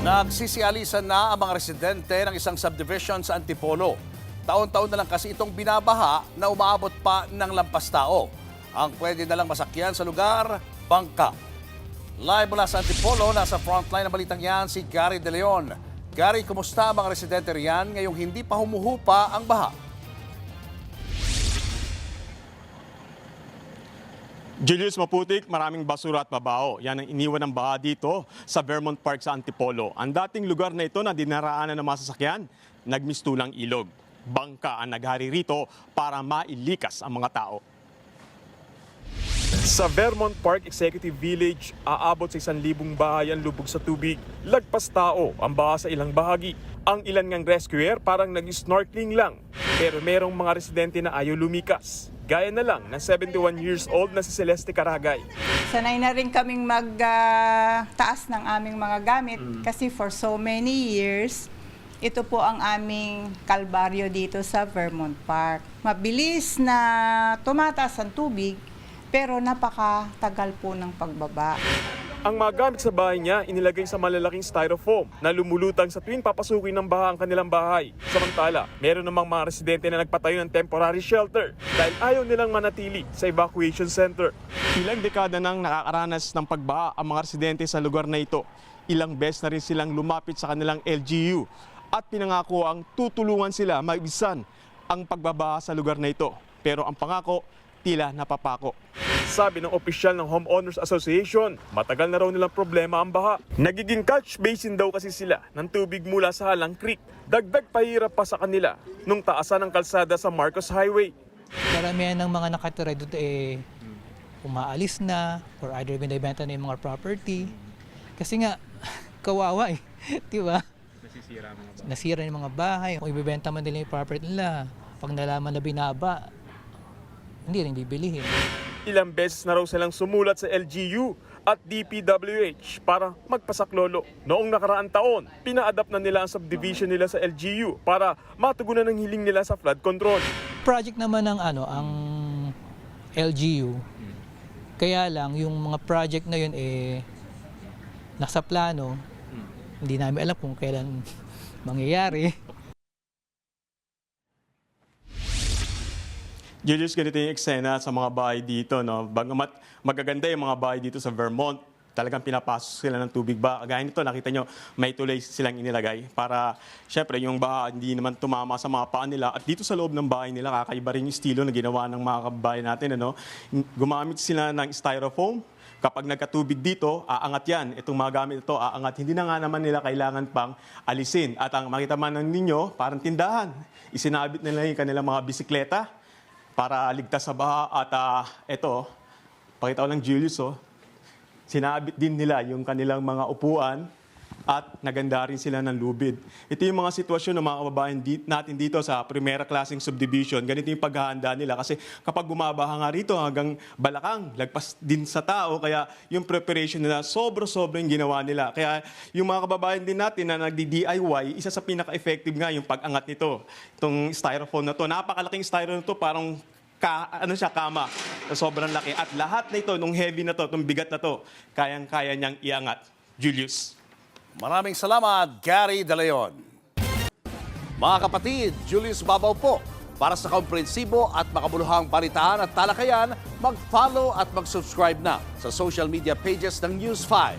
Nagsisialisan na ang mga residente ng isang subdivision sa Antipolo. Taon-taon na lang kasi itong binabaha na umaabot pa ng lampas tao. Ang pwede na lang masakyan sa lugar, bangka. Live mula sa Antipolo, nasa frontline ng balitang yan si Gary De Leon. Gary, kumusta ang mga residente riyan ngayong hindi pa humuhupa ang baha? Julius, maputik, maraming basura at babaho. Yan ang iniwan ng baha dito sa Vermont Park sa Antipolo. Ang dating lugar na ito na dinaraanan ng mga sasakyan, nagmistulang ilog. Bangka ang naghari rito para mailikas ang mga tao. Sa Vermont Park Executive Village, aabot sa 1,000 bahay ang lubog sa tubig. Lagpas tao ang baha sa ilang bahagi. Ang ilan ngang rescuer parang nag-snorkeling lang. Pero merong mga residente na ayaw lumikas. Gaya na lang ng 71 years old na si Celeste Caragay. Sanay na rin kaming magtaas ng aming mga gamit kasi for so many years, ito po ang aming kalbaryo dito sa Vermont Park. Mabilis na tumataas ang tubig pero napakatagal po ng pagbaba. Ang mga gamit sa bahay niya inilagay sa malalaking styrofoam na lumulutang sa tuwing papasukin ng baha ang kanilang bahay. Samantala, meron namang mga residente na nagpatayo ng temporary shelter dahil ayaw nilang manatili sa evacuation center. Ilang dekada nang nakakaranas ng pagbaha ang mga residente sa lugar na ito. Ilang beses na rin silang lumapit sa kanilang LGU at pinangako ang tutulungan sila maibisan ang pagbabaha sa lugar na ito. Pero ang pangako, tila napapako. Sabi ng opisyal ng Homeowners Association, matagal na raw nilang problema ang baha. Nagiging catch basin daw kasi sila ng tubig mula sa Halang Creek. Dagdag pahirap pa sa kanila nung taasan ng kalsada sa Marcos Highway. Karamihan ng mga nakatira doon umaalis na or either binibenta na yung mga property. Kasi nga, kawawa eh. Di ba? Nasira yung mga bahay. Kung ibibenta man nila yung property nila, pag nalaman na binaba, hindi rin bibilihin. Ilang beses na raw silang sumulat sa LGU at DPWH para magpasaklolo. Noong nakaraang taon, pina-adapt na nila ang subdivision nila sa LGU para matugunan ang hiling nila sa flood control. Project naman ng ang LGU. Kaya lang yung mga project na yun nasa plano. Hindi namin alam kung kailan mangyayari. Julius, ganito yung eksena sa mga bahay dito. No? Bagamat magaganda yung mga bahay dito sa Vermont, talagang pinapasok sila ng tubig ba. Gaya nito, nakita nyo, may tulay silang inilagay para, syempre, yung baha hindi naman tumama sa mga paa nila. At dito sa loob ng bahay nila, kakaiba rin yung estilo na ginawa ng mga kababayan natin. Ano? Gumamit sila ng styrofoam. Kapag nagkatubig dito, aangat yan. Itong mga gamit ito, aangat. Hindi na nga naman nila kailangan pang alisin. At ang makita man ninyo, parang tindahan. Isinabit nila yung kanilang mga bisikleta para ligtas sa baha. At ito, pakita ko lang Julius, sinabit din nila yung kanilang mga upuan at naganda rin sila ng lubid. Ito yung mga sitwasyon ng mga kababayan natin dito sa primera klaseng subdivision. Ganito yung paghahanda nila kasi kapag bumabaha nga rito hanggang balakang, lagpas din sa tao, kaya yung preparation nila sobra-sobra yung ginawa nila. Kaya yung mga kababayan din natin na nagdi-DIY, isa sa pinaka-effective nga yung pag-angat nito. Itong styrofoam na to, napakalaking styrofoam na to, parang kama, sobrang laki. At lahat na ito, nung heavy na to, itong bigat na to, kayang-kaya niyang iangat. Julius. Maraming salamat, Gary De Leon. Mga kapatid, Julius Babaw po. Para sa komprehensibo at makabuluhang balitaan at talakayan, mag-follow at mag-subscribe na sa social media pages ng News 5.